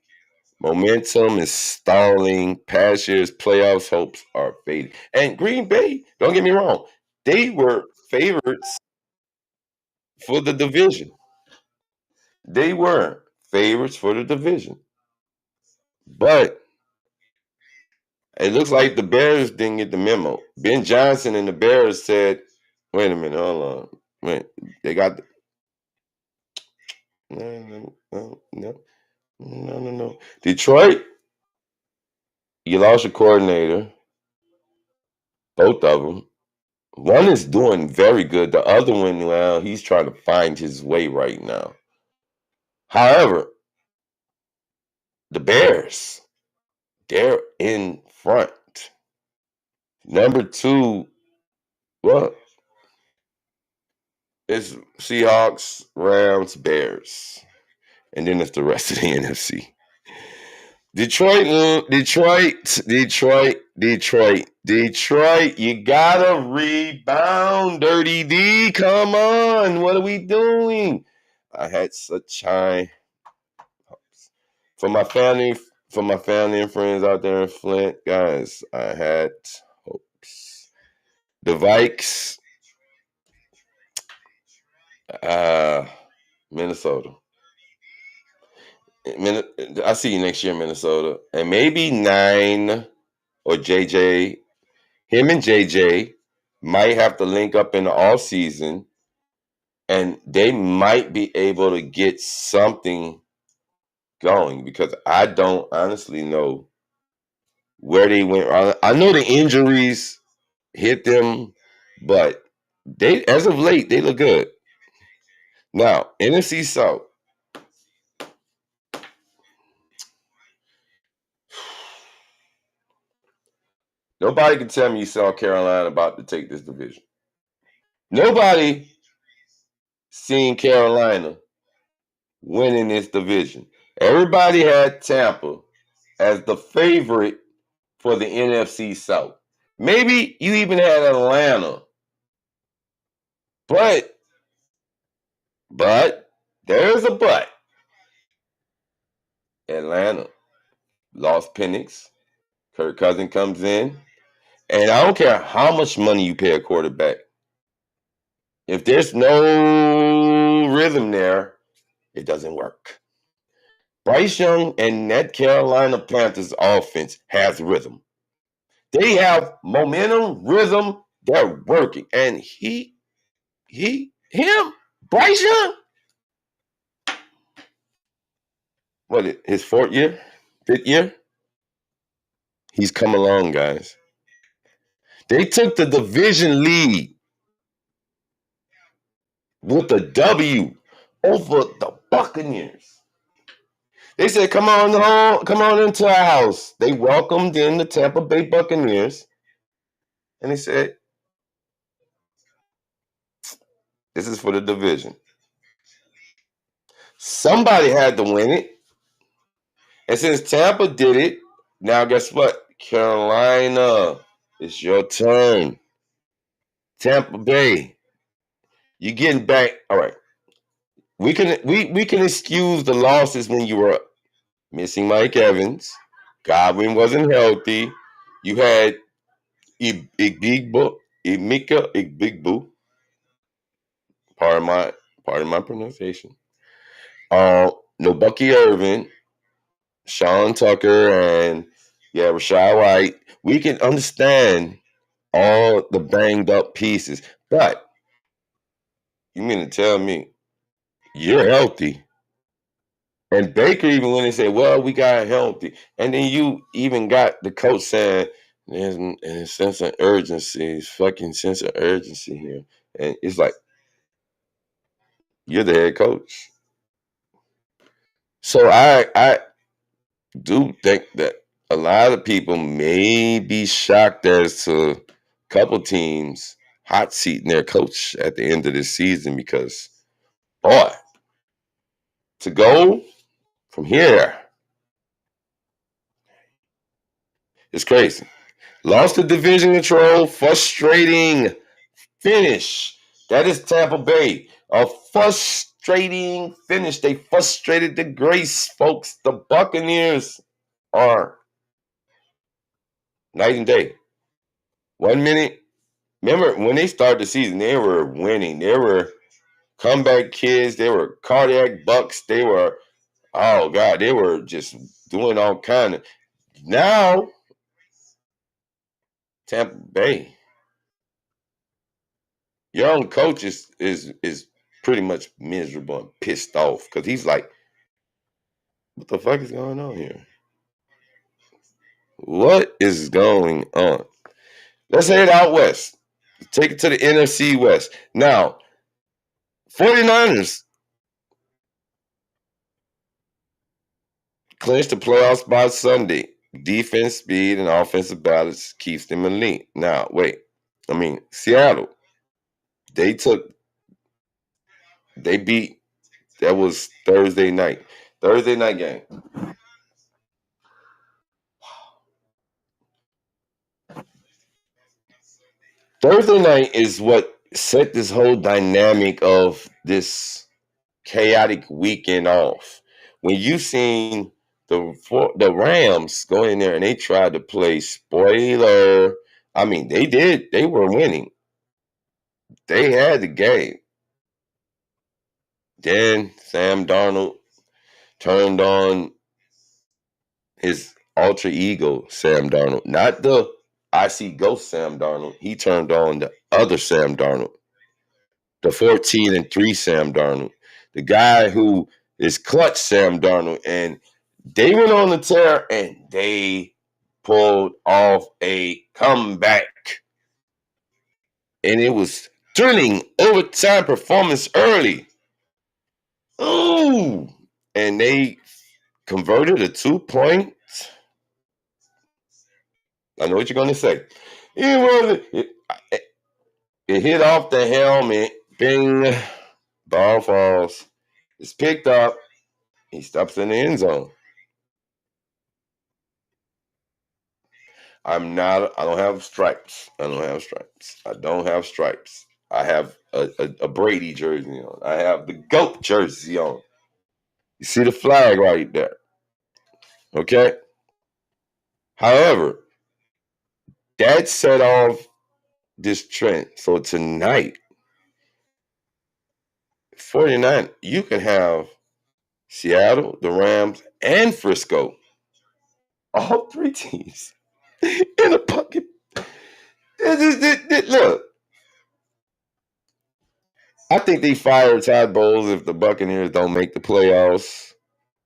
Momentum is stalling. Past year's playoffs hopes are fading. And Green Bay, don't get me wrong, they were favorites for the division. They were favorites for the division. But it looks like the Bears didn't get the memo. Ben Johnson and the Bears said, wait a minute, hold on. Wait, they got the, no. Detroit, you lost your coordinator, both of them. One is doing very good. The other one, well, he's trying to find his way right now. However, the Bears, they're in front. Number two, well, it's Seahawks, Rams, Bears. And then it's the rest of the NFC. Detroit. You gotta rebound, Dirty D. Come on, what are we doing? I had such high hopes for my family, and friends out there in Flint, guys. I had hopes. The Vikes, Minnesota. I see you next year, Minnesota, and maybe 9 or JJ. Him and JJ might have to link up in the off season, and they might be able to get something going because I don't honestly know where they went. I know the injuries hit them, but they, as of late, they look good. Now, NFC South. Nobody can tell me you saw Carolina about to take this division. Nobody seen Carolina winning this division. Everybody had Tampa as the favorite for the NFC South. Maybe you even had Atlanta. But there's a but. Atlanta lost Penix. Kirk Cousins comes in. And I don't care how much money you pay a quarterback. If there's no rhythm there, it doesn't work. Bryce Young and that Carolina Panthers offense has rhythm. They have momentum, rhythm, they're working. And Bryce Young, his fifth year? He's come along, guys. They took the division lead with a W over the Buccaneers. They said, come on into our house. They welcomed in the Tampa Bay Buccaneers. And they said, this is for the division. Somebody had to win it. And since Tampa did it, now guess what? Carolina, it's your turn. Tampa Bay, you're getting back. All right. We can excuse the losses when you were missing Mike Evans. Godwin wasn't healthy. You had Igbo, Igbo. Pardon my pronunciation. No Bucky Irvin, Sean Tucker, and Rashad White. We can understand all the banged up pieces, but you mean to tell me you're healthy? And Baker even when they say, well, we got healthy. And then you even got the coach saying, there's a sense of urgency, fucking sense of urgency here. And it's like, you're the head coach. So I do think that a lot of people may be shocked as to a couple teams hot seating their coach at the end of this season because, boy, to go from here, it's crazy. Lost the division control, frustrating finish. That is Tampa Bay. A frustrating finish. They frustrated the Grace, folks. The Buccaneers. are night and day. 1 minute, remember when they started the season, they were winning. They were comeback kids. They were cardiac bucks. They were, oh God, they were just doing all kind of. Now, Tampa Bay, your own coach is pretty much miserable and pissed off because he's like, what the fuck is going on here? What is going on? Let's head out west. Take it to the NFC West. Now, 49ers clinched the playoffs by Sunday. Defense, speed, and offensive balance keeps them in the lead. Now, wait. Seattle. They beat, that was Thursday night. Thursday night game. Thursday night is what set this whole dynamic of this chaotic weekend off. When you seen the Rams go in there and they tried to play spoiler. They did. They were winning. They had the game. Then Sam Darnold turned on his alter ego, Sam Darnold. Not the I see ghost Sam Darnold. He turned on the other Sam Darnold. The 14-3 Sam Darnold. The guy who is clutch Sam Darnold. And they went on the tear and they pulled off a comeback. And it was thrilling overtime performance early. Ooh. And they converted a 2-point. I know what you're going to say. It hit off the helmet. Bing. Ball falls. It's picked up. He stops in the end zone. I don't have stripes. I don't have stripes. I have a Brady jersey on. I have the GOAT jersey on. You see the flag right there. Okay? However, that set off this trend. So tonight, 49, you can have Seattle, the Rams, and Frisco. All three teams in a bucket. Look, I think they fire Todd Bowles if the Buccaneers don't make the playoffs.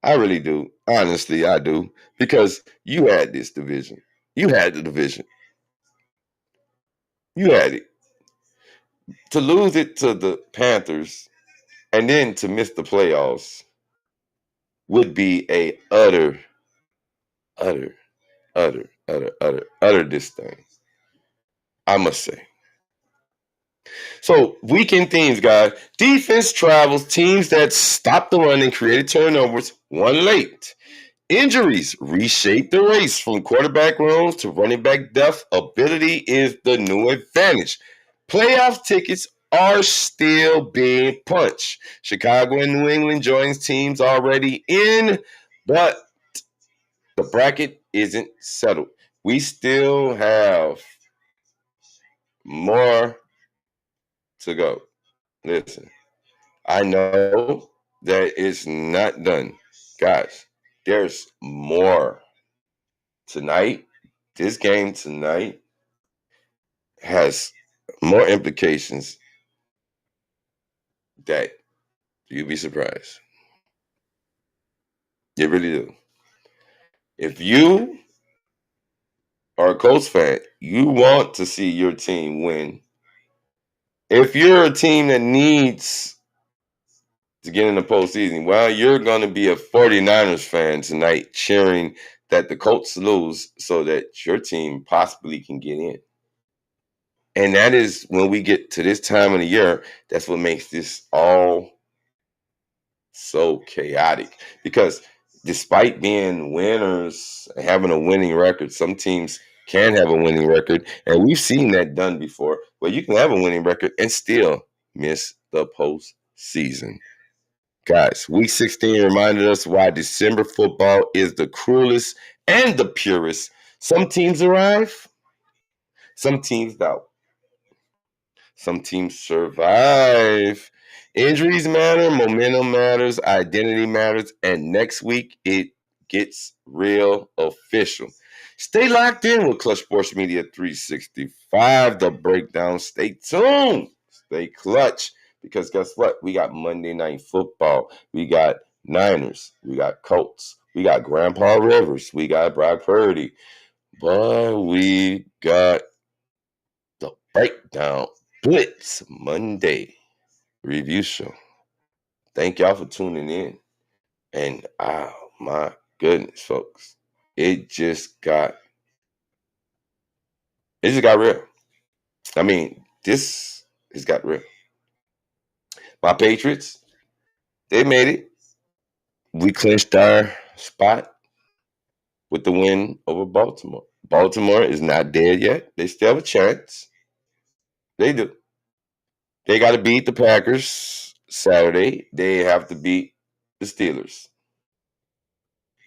I really do. Honestly, I do. Because you had this division. You had the division. You had it. To lose it to the Panthers and then to miss the playoffs would be a utter disdain. I must say. So, weekend themes, guys. Defense travels. Teams that stopped the run and created turnovers won late. Injuries reshape the race from quarterback rooms to running back depth. Ability is the new advantage. Playoff tickets are still being punched. Chicago and New England joins teams already in, but the bracket isn't settled. We still have more to go. Listen, I know that it's not done. Guys, there's more. Tonight, this game tonight has more implications that you'd be surprised. You really do. If you are a Colts fan, you want to see your team win. If you're a team that needs to get in the postseason, well, you're going to be a 49ers fan tonight cheering that the Colts lose so that your team possibly can get in. And that is when we get to this time of the year, that's what makes this all so chaotic. Because despite being winners, having a winning record, some teams can have a winning record. And we've seen that done before, where you can have a winning record and still miss the postseason. Guys, week 16 reminded us why December football is the cruelest and the purists. Some teams arrive, some teams doubt. Some teams survive. Injuries matter, momentum matters, identity matters, and next week it gets real official. Stay locked in with Clutch Sports Media 365, the breakdown. Stay tuned. Stay clutch. Because guess what? We got Monday Night Football. We got Niners. We got Colts. We got Grandpa Rivers. We got Brock Purdy. But we got the breakdown. Blitz Monday review show. Thank y'all for tuning in. And oh my goodness, folks. It just got real. I mean, this has got real. My Patriots, they made it. We clinched our spot with the win over Baltimore. Baltimore is not dead yet. They still have a chance. They do. They got to beat the Packers Saturday. They have to beat the Steelers.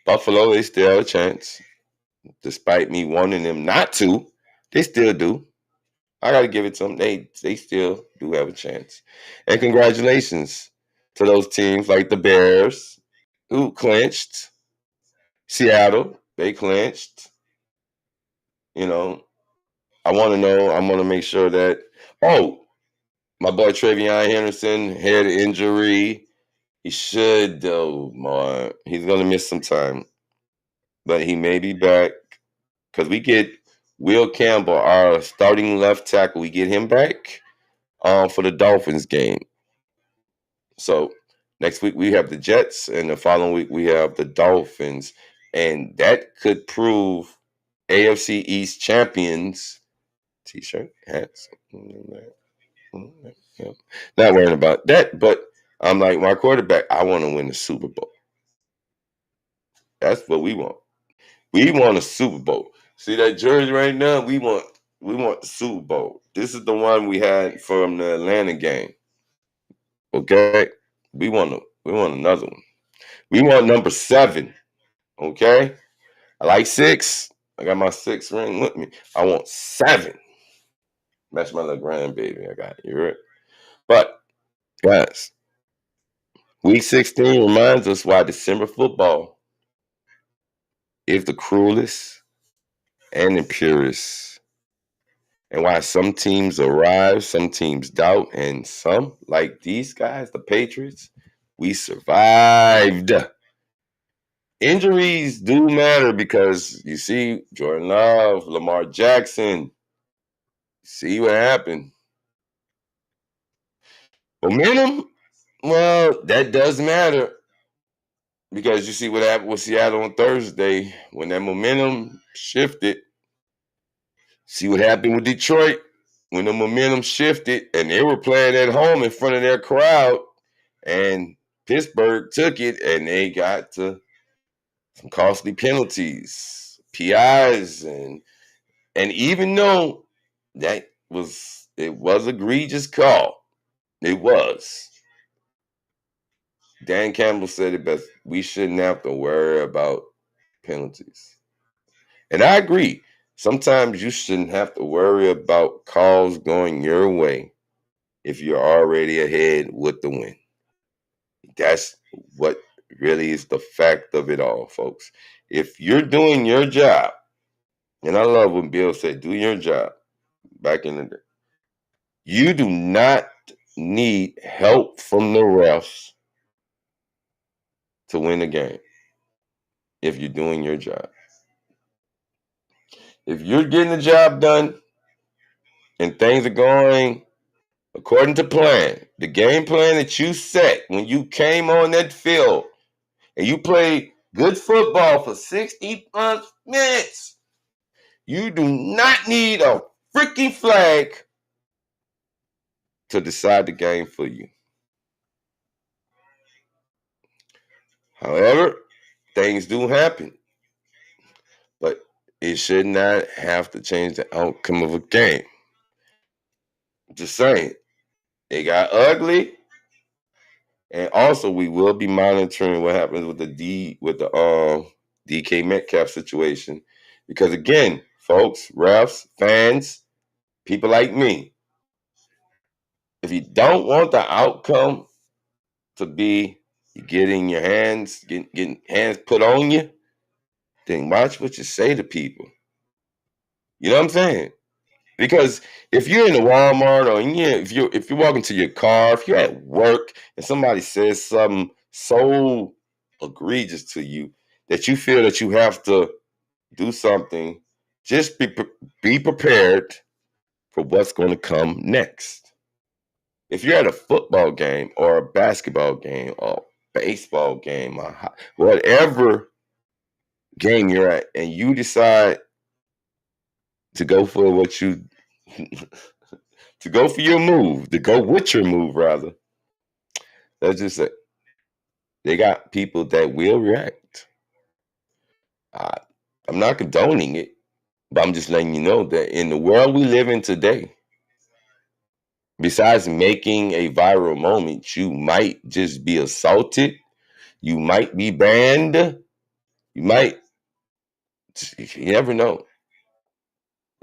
Buffalo, they still have a chance. Despite me wanting them not to, they still do. I got to give it to them. They still do have a chance. And congratulations to those teams like the Bears, who clinched. Seattle, they clinched. You know, I want to know. I want to make sure that. Oh, my boy Travion Henderson had an injury. He should, though, more. He's going to miss some time. But he may be back because we get Will Campbell, our starting left tackle. We get him back for the Dolphins game. So next week we have the Jets, and the following week we have the Dolphins. And that could prove AFC East champions. T-shirt, hats. Not worrying about that, but I'm like my quarterback. I want to win the Super Bowl. That's what we want. We want a Super Bowl. See that jersey right now? We want the Super Bowl. This is the one we had from the Atlanta game. Okay? We want another one. We want number 7. Okay? I like 6. I got my 6 ring with me. I want 7. That's my little grandbaby I got. You heard? But guys, week 16 reminds us why December football is the cruelest and the purest. And why some teams arrive, some teams doubt, and some, like these guys, the Patriots, we survived. Injuries do matter because you see Jordan Love, Lamar Jackson, see what happened. Momentum, well, that does matter because you see what happened with Seattle on Thursday when that momentum shifted. See what happened with Detroit when the momentum shifted and they were playing at home in front of their crowd, and Pittsburgh took it and they got to some costly penalties, PIs, and even though it was egregious call, it was. Dan Campbell said it best. We shouldn't have to worry about penalties. And I agree. Sometimes you shouldn't have to worry about calls going your way if you're already ahead with the win. That's what really is the fact of it all, folks. If you're doing your job, and I love when Bill said, do your job back in the day, you do not need help from the refs to win the game if you're doing your job. If you're getting the job done and things are going according to plan, the game plan that you set when you came on that field and you played good football for 60 plus minutes, you do not need a freaking flag to decide the game for you. However, things do happen, but it should not have to change the outcome of a game. Just saying, it got ugly, and also we will be monitoring what happens with the DK Metcalf situation. Because again, folks, refs, fans, people like me, if you don't want the outcome to be you getting your hands, getting hands put on you, then watch what you say to people. You know what I'm saying? Because if you're in a Walmart or if you're walking to your car, if you're at work and somebody says something so egregious to you that you feel that you have to do something, just be prepared for what's going to come next. If you're at a football game or a basketball game or baseball game or whatever game you're at, and you decide to go for what you to go for your move, to go with your move rather, let's just say they got people that will react. I, I'm not condoning it, but I'm just letting you know that in the world we live in today, besides making a viral moment, you might just be assaulted. You might be banned. You might, you never know.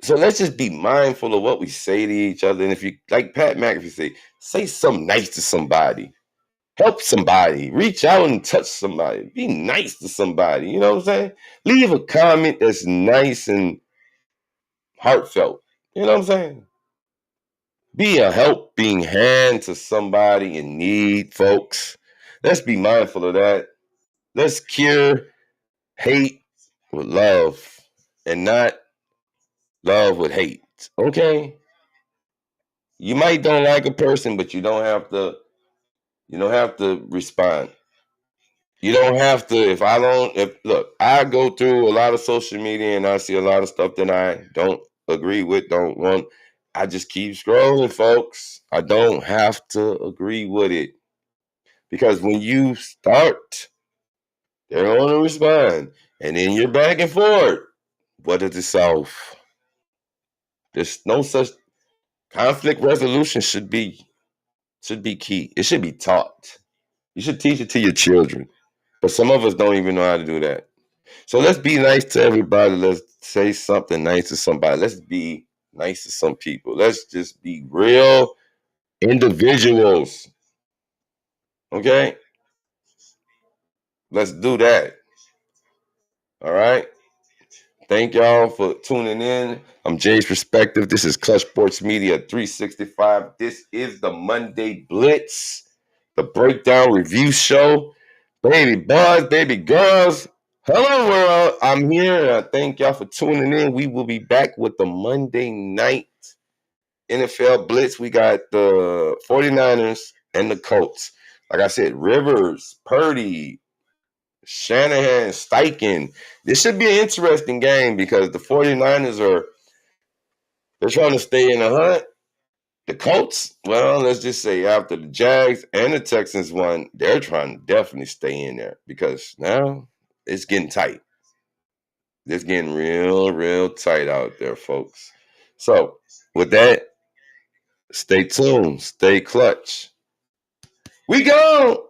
So let's just be mindful of what we say to each other. And if you, like Pat McAfee say something nice to somebody. Help somebody. Reach out and touch somebody. Be nice to somebody. You know what I'm saying? Leave a comment that's nice and heartfelt. You know what I'm saying? Be a helping hand to somebody in need, folks. Let's be mindful of that. Let's cure hate with love and not love with hate. Okay? You might don't like a person, but you don't have to respond. You don't have to. Look, I go through a lot of social media and I see a lot of stuff that I don't agree with, don't want. I just keep scrolling, folks. I don't have to agree with it. Because when you start, they're going to respond. And then you're back and forth. What does it solve? There's no such conflict resolution should be key. It should be taught. You should teach it to your children. But some of us don't even know how to do that. So let's be nice to everybody. Let's say something nice to somebody. Let's be nice to some people. Let's just be real individuals. Okay? Let's do that. All right? Thank y'all for tuning in. I'm Jay's Perspective. This is Clutch Sports Media 365. This is the Monday Blitz, the breakdown review show. Baby boys, baby girls, hello world. I'm here and I thank y'all for tuning in. We will be back with the Monday night NFL Blitz. We got the 49ers and the Colts. Like I said, Rivers, Purdy, Shanahan, Steichen. This should be an interesting game because the 49ers they're trying to stay in the hunt. The Colts, well, let's just say after the Jags and the Texans won, they're trying to definitely stay in there because now it's getting tight. It's getting real, real tight out there, folks. So, with that, stay tuned, stay clutch. We go!